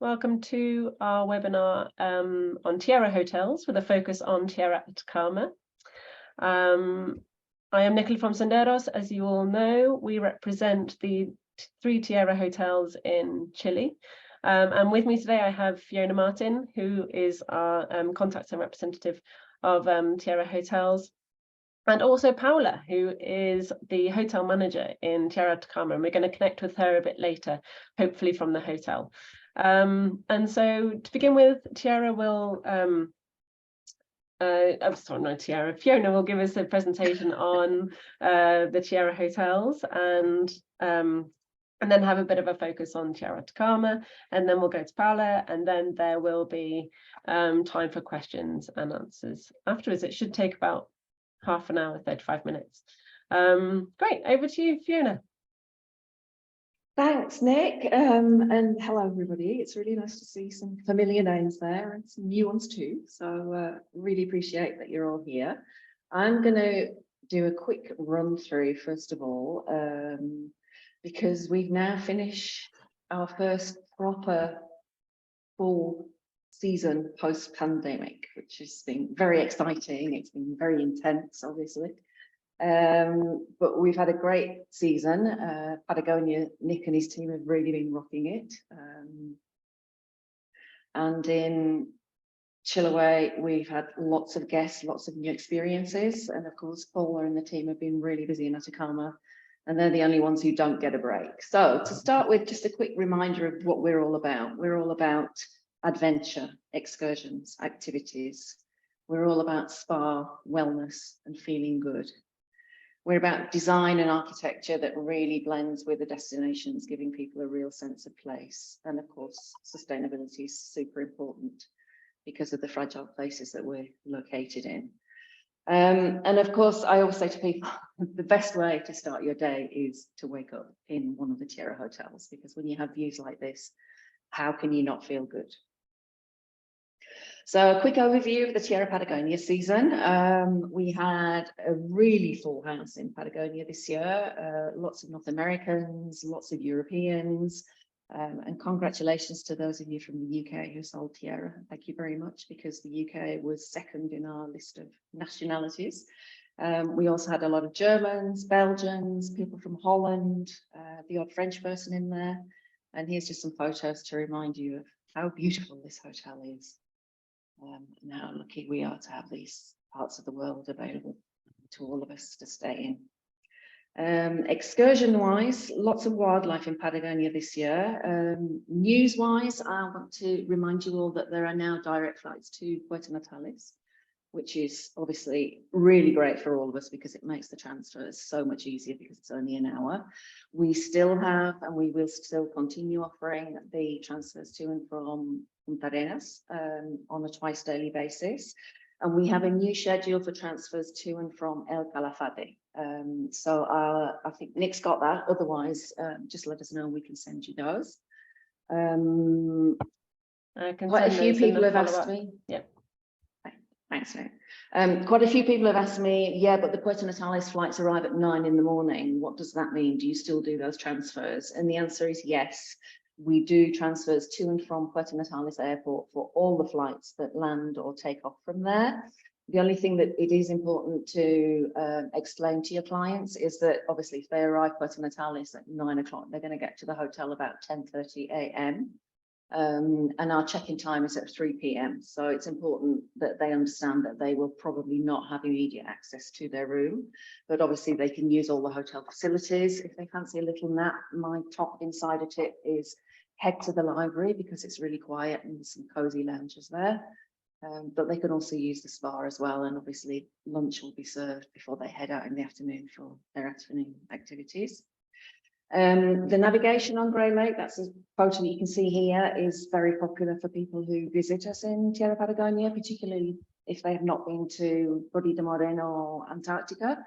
Welcome to our webinar on Tierra Hotels with a focus on Tierra Atacama. I am Nicola from Senderos. As you all know, we represent the 3 Tierra Hotels in Chile. And with me today I have Fiona Martin, who is our contact and representative of Tierra Hotels. And also Paula, who is the hotel manager in Tierra Atacama, and we're going to connect with her a bit later, hopefully from the hotel. And so to begin with, Fiona will give us a presentation on the Tierra Hotels and then have a bit of a focus on Tierra Atacama, and then we'll go to Paula, and then there will be time for questions and answers afterwards. It should take about half an hour, 35 minutes. Great, over to you, Fiona. Thanks, Nick, and hello everybody. It's really nice to see some familiar names there and some new ones too, so really appreciate that you're all here. I'm going to do a quick run through first of all, because we've now finished our first proper full season post-pandemic, which has been very exciting. It's been very intense, obviously. But we've had a great season. Patagonia, Nick and his team have really been rocking it. And in Chiloe, we've had lots of guests, lots of new experiences. And of course, Paula and the team have been really busy in Atacama, and they're the only ones who don't get a break. So to start with, just a quick reminder of what we're all about. We're all about adventure, excursions, activities. We're all about spa, wellness, and feeling good. We're about design and architecture that really blends with the destinations, giving people a real sense of place. And of course, sustainability is super important because of the fragile places that we're located in. And of course, I always say to people, the best way to start your day is to wake up in one of the Tierra Hotels, because when you have views like this, how can you not feel good? So a quick overview of the Tierra Patagonia season. We had a really full house in Patagonia this year. Lots of North Americans, lots of Europeans, and congratulations to those of you from the UK who sold Tierra. Thank you very much, because the UK was second in our list of nationalities. We also had a lot of Germans, Belgians, people from Holland, the odd French person in there. And here's just some photos to remind you of how beautiful this hotel is. And how lucky we are to have these parts of the world available to all of us to stay in. Excursion-wise, lots of wildlife in Patagonia this year. News-wise, I want to remind you all that there are now direct flights to Puerto Natales, which is obviously really great for all of us because it makes the transfers so much easier because it's only an hour. We still have, and we will still continue offering the transfers to and from Punta Arenas on a twice daily basis. And we have a new schedule for transfers to and from El Calafate. So I think Nick's got that. Otherwise, just let us know and we can send you those. Quite a few people have asked me. Yeah. Thanks, Nick. Quite a few people have asked me, yeah, but the Puerto Natales flights arrive at 9 in the morning. What does that mean? Do you still do those transfers? And the answer is yes. We do transfers to and from Puerto Natales Airport for all the flights that land or take off from there. The only thing that it is important to explain to your clients is that obviously if they arrive Puerto Natales at 9 o'clock, they're going to get to the hotel about 10:30 a.m. And our check-in time is at 3 p.m. So it's important that they understand that they will probably not have immediate access to their room, but obviously they can use all the hotel facilities. If they fancy a little nap, my top insider tip is head to the library because it's really quiet and there's some cozy lounges there. But they can also use the spa as well, and obviously lunch will be served before they head out in the afternoon for their afternoon activities. The navigation on Grey Lake, that's a photo that you can see here, is very popular for people who visit us in Tierra Patagonia, particularly if they have not been to Bodega Moreno or Antarctica.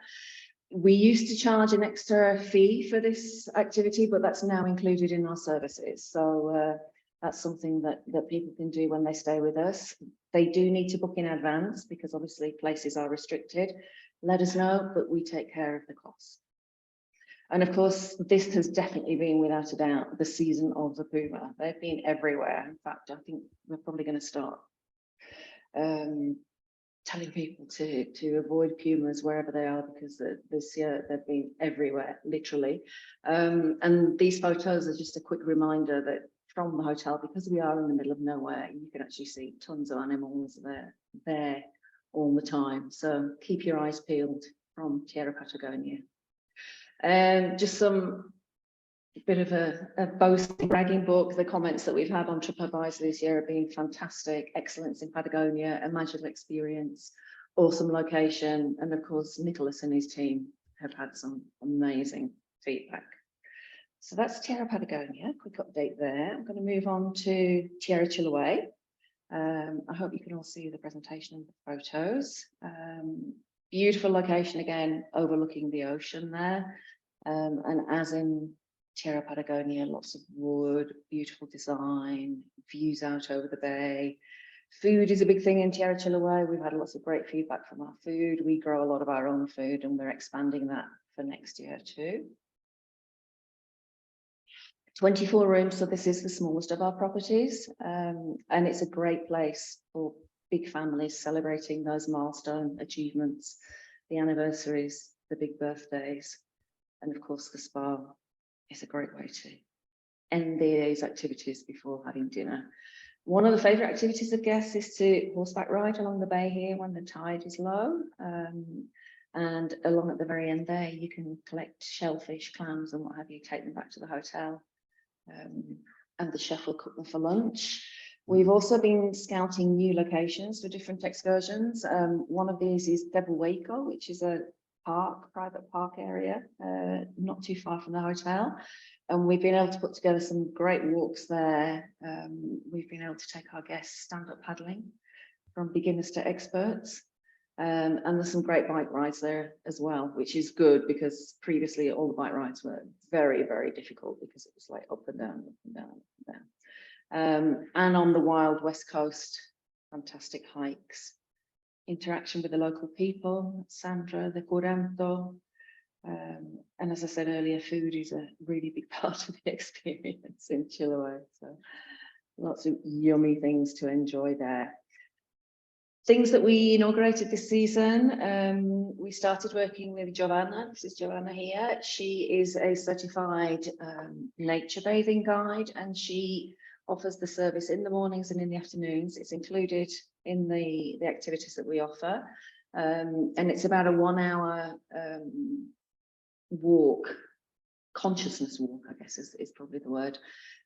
We used to charge an extra fee for this activity, but that's now included in our services. So that's something that people can do when they stay with us. They do need to book in advance because obviously places are restricted. Let us know, but we take care of the cost. And of course, this has definitely been, without a doubt, the season of the puma. They've been everywhere. In fact, I think we're probably going to start telling people to avoid pumas wherever they are, because this year they've been everywhere, literally. And these photos are just a quick reminder that from the hotel, because we are in the middle of nowhere, you can actually see tons of animals there all the time. So keep your eyes peeled from Tierra Patagonia. Just some bit of a boasting, bragging book. The comments that we've had on TripAdvisor this year have been fantastic. Excellence in Patagonia, a magical experience, awesome location, and of course Nicholas and his team have had some amazing feedback. So that's Tierra Patagonia, quick update there. I'm going to move on to Tierra Chiloe. I hope you can all see the presentation and the photos. Beautiful location again, overlooking the ocean there. And as in Tierra Patagonia, lots of wood, beautiful design, views out over the bay. Food is a big thing in Tierra Chiloe. We've had lots of great feedback from our food. We grow a lot of our own food, and we're expanding that for next year too. 24 rooms, so this is the smallest of our properties, and it's a great place for big families celebrating those milestone achievements, the anniversaries, the big birthdays, and of course the spa is a great way to end these activities before having dinner. One of the favourite activities of guests is to horseback ride along the bay here when the tide is low, and along at the very end there you can collect shellfish, clams and what have you, take them back to the hotel, and the chef will cook them for lunch. We've also been scouting new locations for different excursions. One of these is Devil Waco, which is a private park area, not too far from the hotel. And we've been able to put together some great walks there. We've been able to take our guests stand-up paddling from beginners to experts. And there's some great bike rides there as well, which is good because previously all the bike rides were very, very difficult because it was like up and down, up and down, up and down. And on the wild West Coast, fantastic hikes, interaction with the local people, Sandra, the Curanto. And as I said earlier, food is a really big part of the experience in Chiloe. So lots of yummy things to enjoy there. Things that we inaugurated this season, we started working with Giovanna. This is Giovanna here. She is a certified nature bathing guide, and she offers the service in the mornings and in the afternoons. It's included in the activities that we offer. And it's about a 1 hour walk, consciousness walk, I guess is probably the word,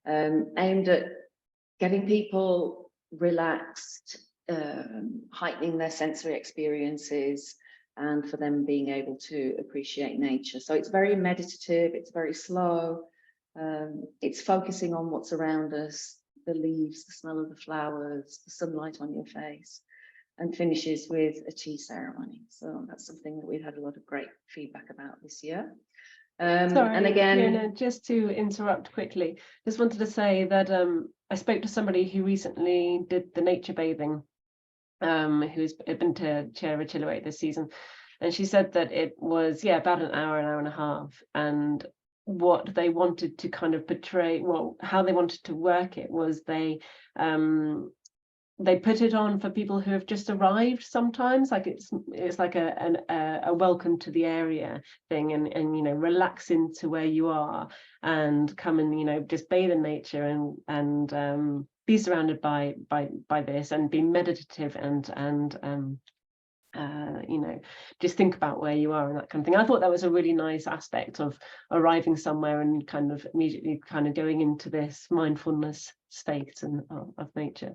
aimed at getting people relaxed, heightening their sensory experiences, and for them being able to appreciate nature. So it's very meditative, it's very slow, it's focusing on what's around us, the leaves, the smell of the flowers, the sunlight on your face, and finishes with a tea ceremony. So that's something that we've had a lot of great feedback about this year. Sorry, and again, Fiona, just to interrupt quickly, just wanted to say that I spoke to somebody who recently did the nature bathing, who's been to Tierra Chiloe this season, and she said that it was about an hour and a half, and what they wanted to kind of portray, well, how they wanted to work it was they put it on for people who have just arrived sometimes, like it's like a welcome to the area thing, and you know, relax into where you are and come and, you know, just bathe in nature and be surrounded by this and be meditative and you know, just think about where you are and that kind of thing. I thought that was a really nice aspect of arriving somewhere and kind of immediately kind of going into this mindfulness state and of nature.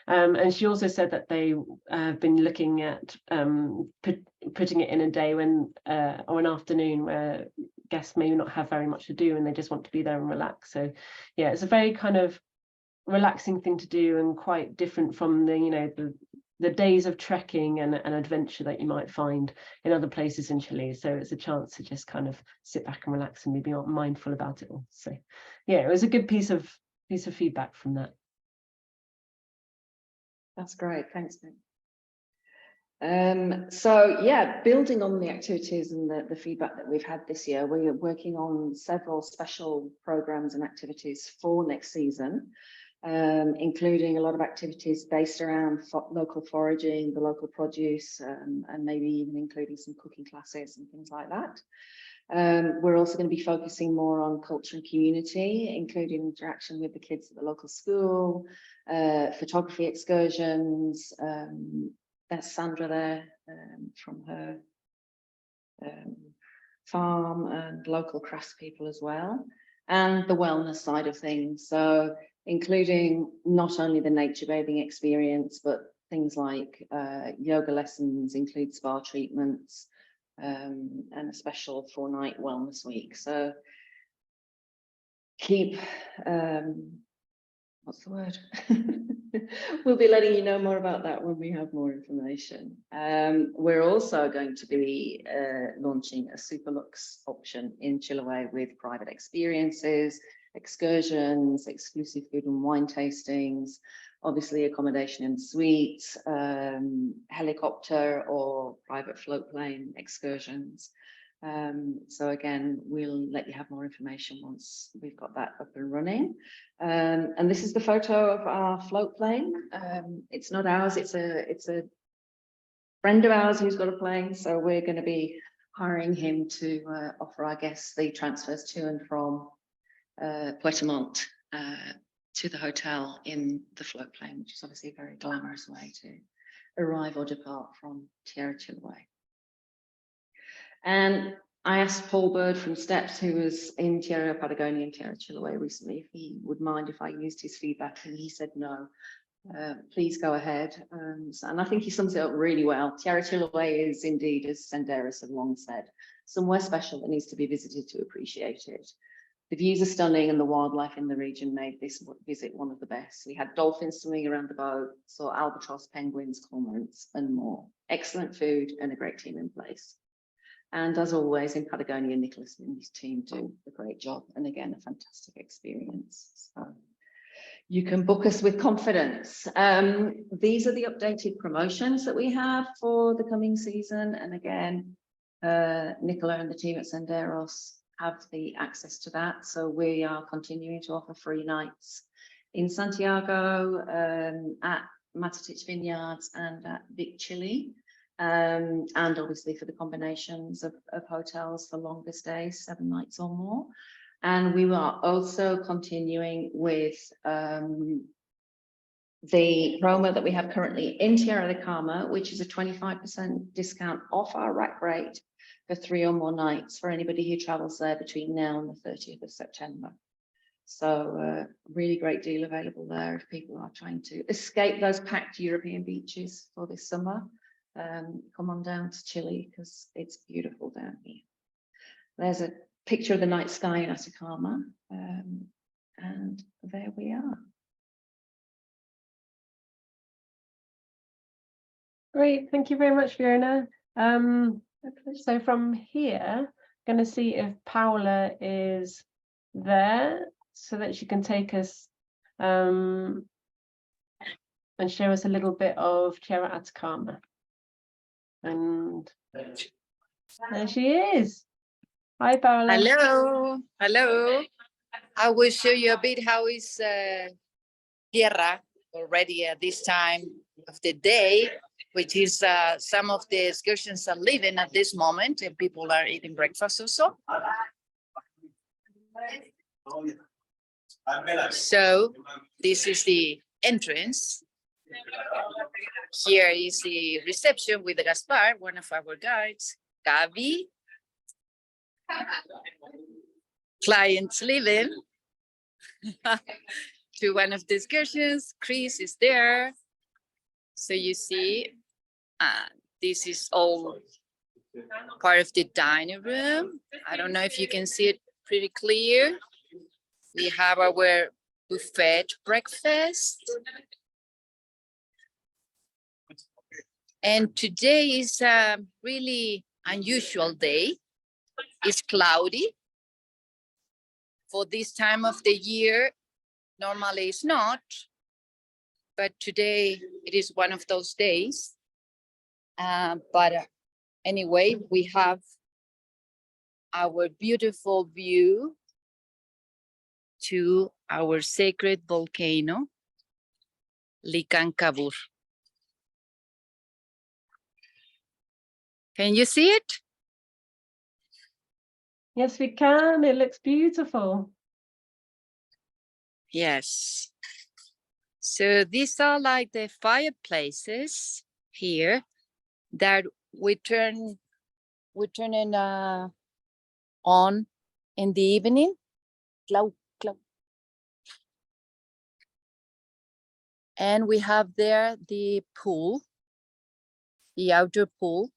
And she also said that they have been looking at putting it in a day when or an afternoon where guests may not have very much to do and they just want to be there and relax. So yeah, it's a very kind of relaxing thing to do and quite different from the, you know, the days of trekking and adventure that you might find in other places in Chile. So it's a chance to just kind of sit back and relax and be mindful about it all. So yeah, it was a good piece of feedback from that. That's great, thanks, Nick. So yeah, building on the activities and the feedback that we've had this year, we are working on several special programs and activities for next season, including a lot of activities based around local foraging, the local produce, and maybe even including some cooking classes and things like that. We're also going to be focusing more on culture and community, including interaction with the kids at the local school, photography excursions. That's Sandra there from her farm, and local craftspeople as well, and the wellness side of things. So including not only the nature bathing experience, but things like yoga lessons, include spa treatments, and a special 4-night wellness week. So keep, what's the word? We'll be letting you know more about that when we have more information. We're also going to be launching a super luxe option in Chiloe with private experiences, excursions, exclusive food and wine tastings, obviously accommodation in suites, helicopter or private float plane excursions. So again, we'll let you have more information once we've got that up and running. And this is the photo of our float plane. It's not ours, it's a friend of ours who's got a plane. So we're going to be hiring him to offer our guests the transfers to and from Puerto Montt to the hotel in the float plane, which is obviously a very glamorous way to arrive or depart from Tierra Chiloe. And I asked Paul Bird from Steps, who was in Tierra Patagonia and Tierra Chiloe recently, if he would mind if I used his feedback, and he said no. Please go ahead. And I think he sums it up really well. Tierra Chiloe is indeed, as Senderos have long said, somewhere special that needs to be visited to appreciate it. The views are stunning, and the wildlife in the region made this visit one of the best. We had dolphins swimming around the boat, saw albatross, penguins, cormorants, and more. Excellent food and a great team in place. And as always, in Patagonia, Nicholas and his team do a great job. And again, a fantastic experience. So you can book us with confidence. These are the updated promotions that we have for the coming season. And again, Nicola and the team at Senderos have the access to that. So we are continuing to offer free nights in Santiago, at Matatich Vineyards and at Big Chile. And obviously for the combinations of hotels for longer stays, 7 nights or more. And we are also continuing with the promo that we have currently in Tierra Atacama, which is a 25% discount off our rack rate for 3 or more nights for anybody who travels there between now and the 30th of September. So really great deal available there if people are trying to escape those packed European beaches for this summer. Come on down to Chile because it's beautiful down here. There's a picture of the night sky in Atacama, and there we are. Great, thank you very much, Fiona. So from here, I'm going to see if Paula is there so that she can take us and show us a little bit of Tierra Atacama. And there she is. Hi, Paula. Hello, hello. I will show you a bit how is Tierra already at this time of the day, which is some of the excursions are leaving at this moment and people are eating breakfast also. So this is the entrance. Here is the reception with Gaspar, one of our guides, Gabi. Clients leaving to one of the excursions. Chris is there. So you see, this is all part of the dining room. I don't know if you can see it pretty clear. We have our buffet breakfast. And today is a really unusual day. It's cloudy. For this time of the year, normally it's not, but today it is one of those days. But anyway, we have our beautiful view to our sacred volcano, Licancabur. Can you see it? Yes, we can. It looks beautiful. Yes. So these are like the fireplaces here that we turn it on in the evening. And we have there the pool, the outdoor pool.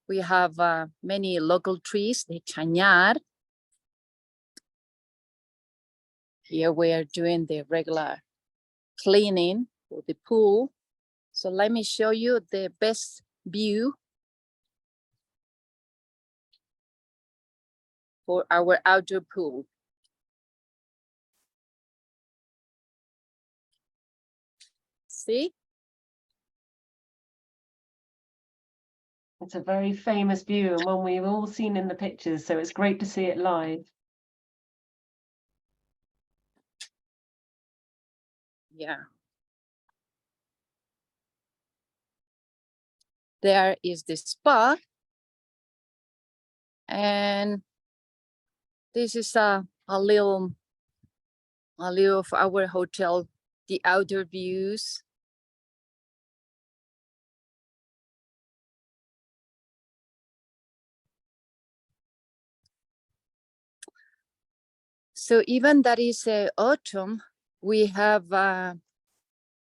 We have many local trees, the chañar. Here we are doing the regular cleaning for the pool. So let me show you the best view for our outdoor pool. See? It's a very famous view and one we've all seen in the pictures, so it's great to see it live. Yeah. There is the spa. And this is a little of our hotel, the outdoor views. So even that is autumn, we have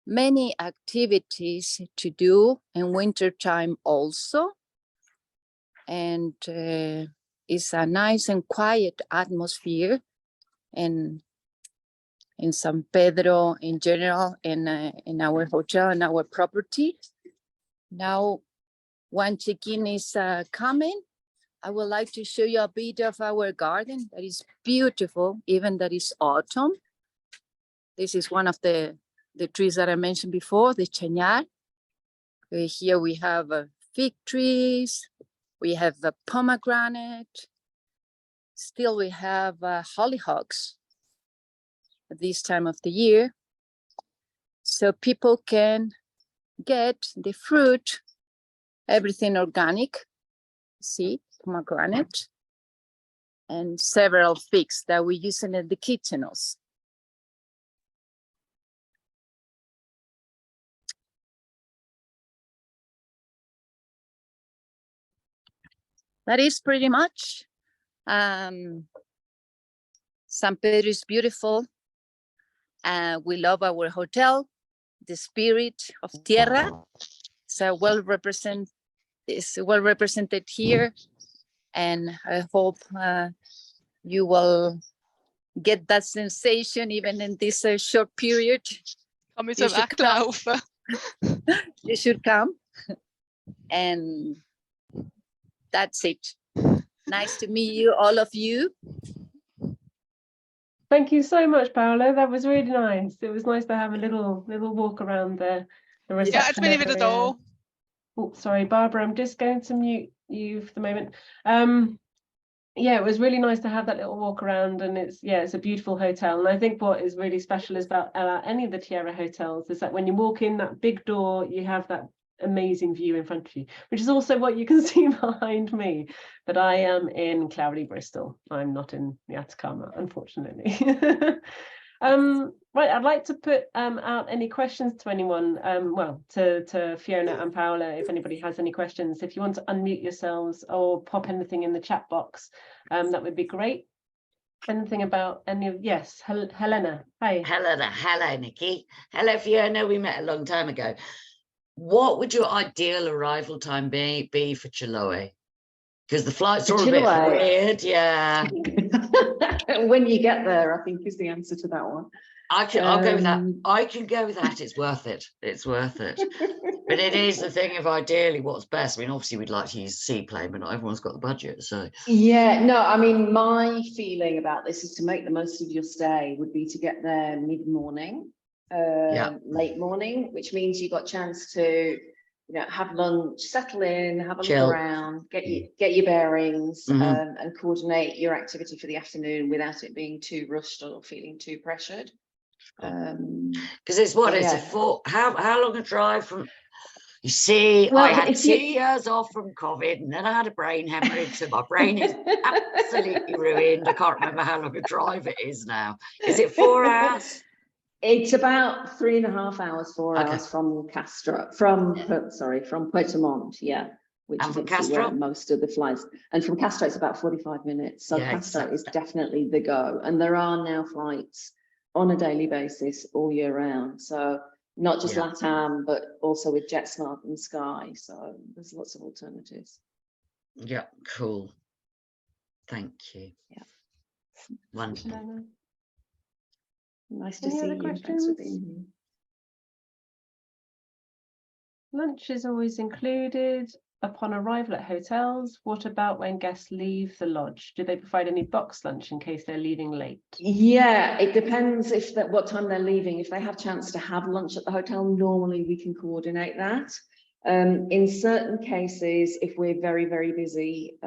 many activities to do in winter time also. And it's a nice and quiet atmosphere in San Pedro in general, in our hotel and our property. Now, one check-in is coming. I would like to show you a bit of our garden that is beautiful, even that is autumn. This is one of the trees that I mentioned before, the chañar. Here we have fig trees, we have the pomegranate. Still we have hollyhocks at this time of the year. So people can get the fruit, everything organic. See, pomegranate and several figs that we use in the kitchen also. That is pretty much. San Pedro is beautiful. We love our hotel, the spirit of Tierra. So well represented here. And I hope you will get that sensation even in this short period. You should come. And that's it. Nice to meet you, all of you. Thank you so much, Paula. That was really nice. It was nice to have a little walk around the reception. Yeah, it's been even at all. Oh, sorry, Barbara, I'm just going to mute you for the moment. Yeah, it was really nice to have that little walk around, and it's a beautiful hotel. And I think what is really special is about any of the Tierra hotels is that when you walk in that big door, you have that amazing view in front of you, which is also what you can see behind me. But I am in cloudy Bristol. I'm not in the Atacama, unfortunately. Right, I'd like to put out any questions to anyone, well, to Fiona and Paula, if anybody has any questions. If you want to unmute yourselves or pop anything in the chat box, that would be great. Anything about any of, yes, Helena, hi. Hello, Nikki. Hello, Fiona, we met a long time ago. What would your ideal arrival time be for Chiloe? Because the flights are all a bit weird, yeah. When you get there, I think is the answer to that one. I'll go with that. I can go with that. It's worth it. It's worth it. But it is the thing of ideally what's best. I mean, obviously we'd like to use seaplane, but not everyone's got the budget. So yeah, no, I mean, my feeling about this is to make the most of your stay would be to get there mid-morning. late morning, which means you got a chance to, have lunch, settle in, have a Chill. look around, get your bearings, Mhm. and coordinate your activity for the afternoon without it being too rushed or feeling too pressured. Because it's what So, is yeah. it for? How long a drive from? You see, Well, I had if 2 you- years off from COVID, and then I had a brain hemorrhage, so my brain is absolutely ruined. I can't remember how long a drive it is now. Is it 4 hours? It's about 3.5 hours, 4 Okay. hours from Castro, from Puerto Montt, yeah, which And is from obviously where Castro? most of the flights. And from Castro, it's about 45 minutes. So Yeah, Castro is exactly. definitely the go. And there are now flights on a daily basis all year round. So not just Yeah. LATAM, but also with JetSmart and Sky. So there's lots of alternatives. Yeah, cool. Thank you. Yeah. Wonderful. Nice to Any see other you. Thanks for questions? being here. Lunch is always included upon arrival at hotels. What about when guests leave the lodge? Do they provide any box lunch in case they're leaving late? Yeah, it depends what time they're leaving. If they have a chance to have lunch at the hotel, normally we can coordinate that. In certain cases, if we're very, very busy,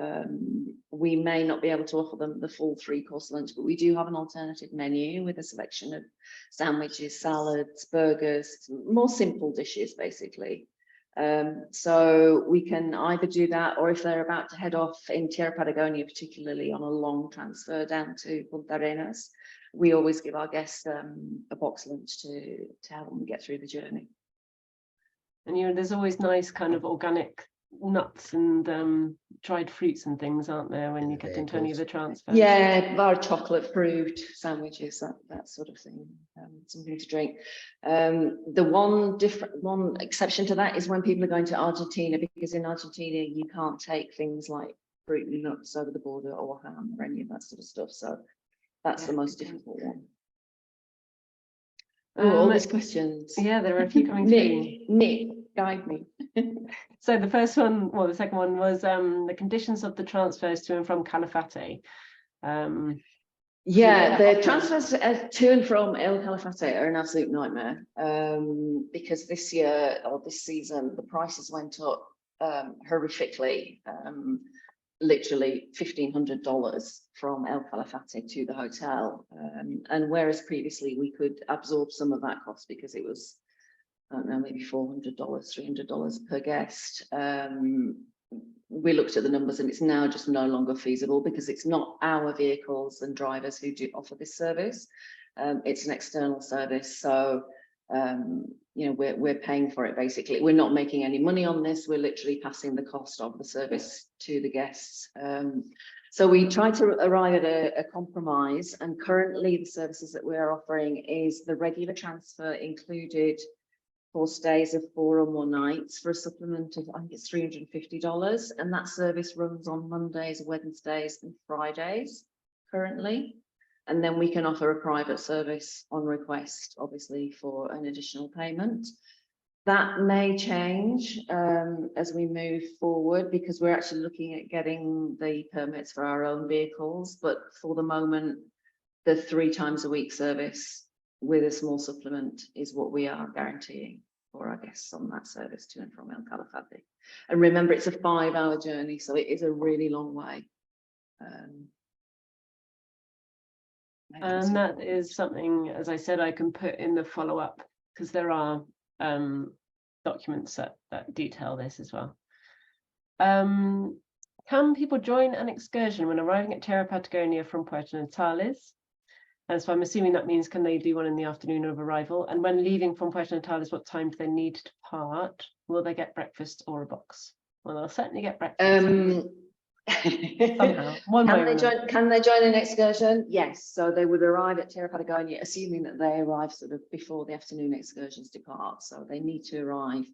we may not be able to offer them the full 3-course lunch, but we do have an alternative menu with a selection of sandwiches, salads, burgers, more simple dishes, basically. So we can either do that, or if they're about to head off in Tierra Patagonia, particularly on a long transfer down to Punta Arenas, we always give our guests a box lunch to help them get through the journey. And there's always nice kind of organic nuts and dried fruits and things, aren't there, when you get into any of the transfers? Yeah, our chocolate fruit sandwiches, that sort of thing, something to drink. The one exception to that is when people are going to Argentina, because in Argentina you can't take things like fruit and nuts over the border, or ham, or any of that sort of stuff. So that's the most difficult one. All these questions. Yeah, there are a few coming through. Nick, guide me. So the first one, well, the second one was the conditions of the transfers to and from Calafate. Yeah, the transfers to and from El Calafate are an absolute nightmare, because this year or this season the prices went up horrifically. Literally $1,500 from El Calafate to the hotel, and whereas previously we could absorb some of that cost because it was, I don't know, maybe $400, $300 per guest. We looked at the numbers and it's now just no longer feasible, because it's not our vehicles and drivers who do offer this service. It's an external service. So, we're paying for it basically. We're not making any money on this. We're literally passing the cost of the service to the guests. So we try to arrive at a compromise, and currently the services that we're offering is the regular transfer included for stays of 4 or more nights for a supplement of, I think it's $350, and that service runs on Mondays, Wednesdays and Fridays currently. And then we can offer a private service on request, obviously, for an additional payment. That may change as we move forward, because we're actually looking at getting the permits for our own vehicles. But for the moment, the 3 times a week service with a small supplement is what we are guaranteeing for our guests on that service to and from El Calafate. And remember, it's a 5-hour journey, so it is a really long way. And that is something, as I said, I can put in the follow-up, because there are documents that detail this as well. Can people join an excursion when arriving at Tierra Patagonia from Puerto Natales? And so I'm assuming that means, can they do one in the afternoon of arrival? And when leaving from Puerto Natales, what time do they need to depart? Will they get breakfast or a box? Well, they'll certainly get breakfast. Somehow, Can they join an excursion? Yes. So they would arrive at Tierra Patagonia, assuming that they arrive sort of before the afternoon excursions depart. So they need to arrive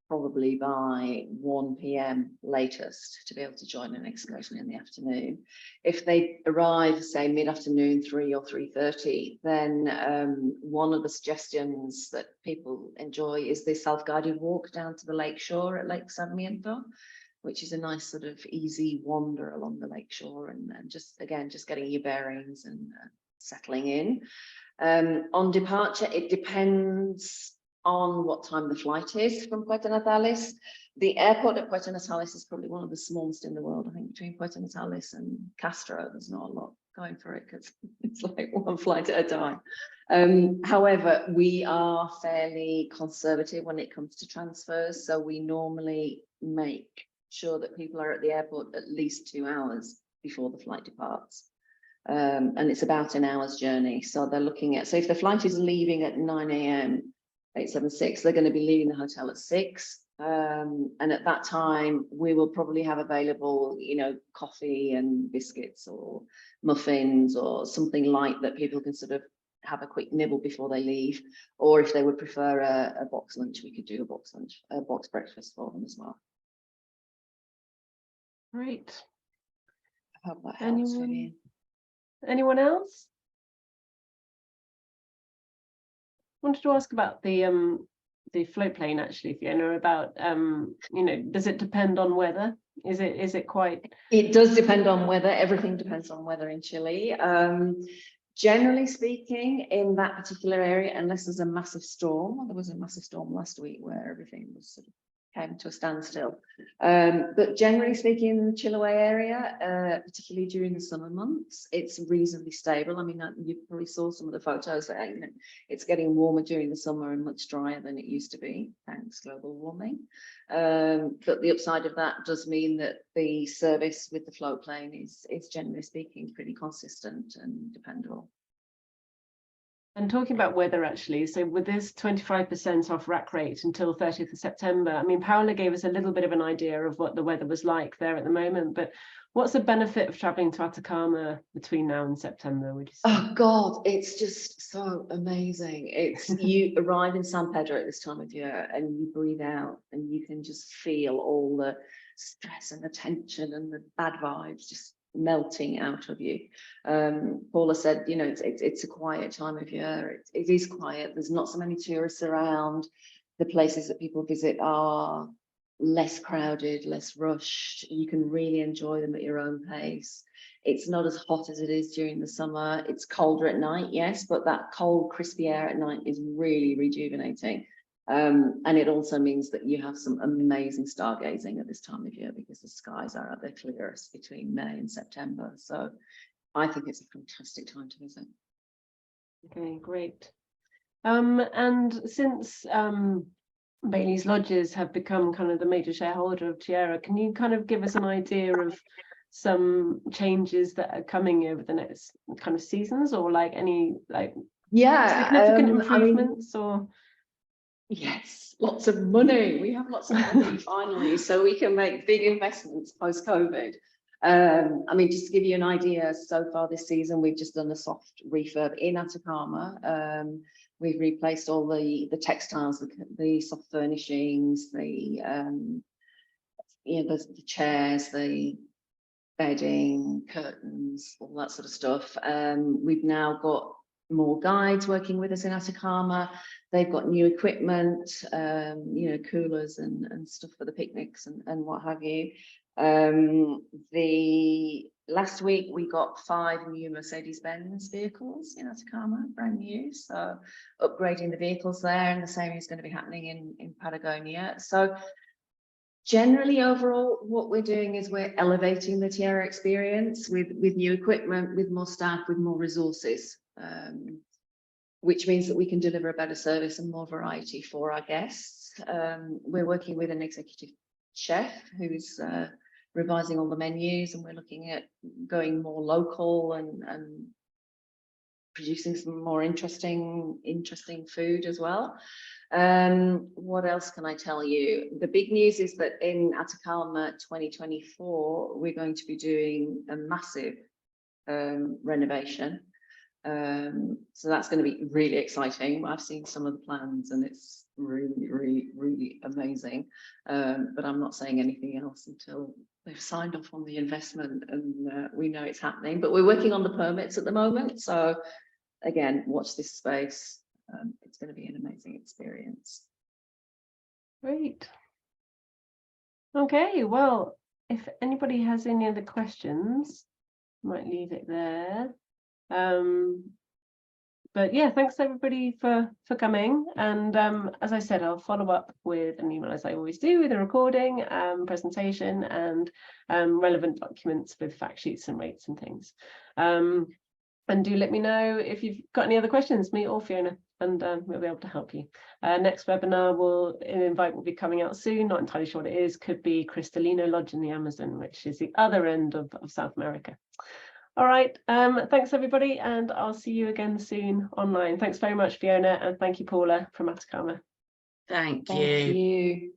probably by 1 p.m. latest to be able to join an excursion in the afternoon. If they arrive, say, mid-afternoon, 3 or 3:30, then one of the suggestions that people enjoy is the self-guided walk down to the lake shore at Lake Sarmiento, which is a nice sort of easy wander along the lake shore, and just getting your bearings and settling in. On departure, it depends on what time the flight is from Puerto Natales. The airport at Puerto Natales is probably one of the smallest in the world. I think between Puerto Natales and Castro, there's not a lot going for it because it's like one flight at a time. However, we are fairly conservative when it comes to transfers. So we normally make sure that people are at the airport at least 2 hours before the flight departs. And it's about an hour's journey. So they're looking at, so if the flight is leaving at 9 a.m., 876, they're going to be leaving the hotel at 6. And at that time, we will probably have available, you know, coffee and biscuits or muffins or something light that people can sort of have a quick nibble before they leave. Or if they would prefer a box lunch, we could do a box lunch, a box breakfast for them as well. Great. I hope that helps. Anyone else? Wanted to ask about the float plane actually, Fiona, about you know, does it depend on weather? Is it quite? It does depend on weather. Everything depends on weather in Chile. Generally speaking, in that particular area, unless there's a massive storm, well, there was a massive storm last week where everything was sort of came to a standstill. But generally speaking, in the Chiloe area, particularly during the summer months, it's reasonably stable. I mean, you probably saw some of the photos that, you know, it's getting warmer during the summer and much drier than it used to be, thanks global warming. But the upside of that does mean that the service with the float plane is generally speaking pretty consistent and dependable. And talking about weather, actually, so with this 25% off rack rate until 30th of September, I mean, Paula gave us a little bit of an idea of what the weather was like there at the moment, but what's the benefit of traveling to Atacama between now and September, would you say? Oh, God, it's just so amazing. It's you arrive in San Pedro at this time of year and you breathe out and you can just feel all the stress and the tension and the bad vibes just melting out of you. Paula said, you know, it's a quiet time of year. It is quiet. There's not so many tourists around. The places that people visit are less crowded, less rushed. You can really enjoy them at your own pace. It's not as hot as it is during the summer. It's colder at night, yes, but that cold, crispy air at night is really rejuvenating. And it also means that you have some amazing stargazing at this time of year because the skies are at their clearest between May and September. So I think it's a fantastic time to visit. Okay, great. And since Bailey's Lodges have become kind of the major shareholder of Tierra, can you kind of give us an idea of some changes that are coming over the next kind of seasons, or like any significant improvements? Or yes, lots of money. We have lots of money finally, so we can make big investments post-COVID. I mean, just to give you an idea, so far this season we've just done a soft refurb in Atacama. We've replaced all the textiles, the soft furnishings, the chairs, the bedding, curtains, all that sort of stuff. We've now got more guides working with us in Atacama. They've got new equipment, you know, coolers and stuff for the picnics and what have you. The last week we got 5 new Mercedes-Benz vehicles in Atacama, brand new. So upgrading the vehicles there, and the same is going to be happening in Patagonia. So generally overall, what we're doing is we're elevating the Tierra experience with new equipment, with more staff, with more resources, which means that we can deliver a better service and more variety for our guests. We're working with an executive chef who's revising all the menus, and we're looking at going more local and producing some more interesting food as well. What else can I tell you? The big news is that in Atacama 2024, we're going to be doing a massive renovation. So that's going to be really exciting. I've seen some of the plans and it's really amazing. But I'm not saying anything else until they've signed off on the investment and we know it's happening. But we're working on the permits at the moment. So again, watch this space. It's going to be an amazing experience. Great. Okay, well, if anybody has any other questions, I might leave it there. But yeah, thanks everybody for coming. And as I said, I'll follow up with an email, as I always do, with a recording, presentation, and relevant documents with fact sheets and rates and things. And do let me know if you've got any other questions, me or Fiona, and we'll be able to help you. Next webinar will be coming out soon, not entirely sure what it is, could be Cristalino Lodge in the Amazon, which is the other end of South America. All right, thanks everybody, and I'll see you again soon online. Thanks very much, Fiona, and thank you, Paula from Atacama. Thank Thank you. you.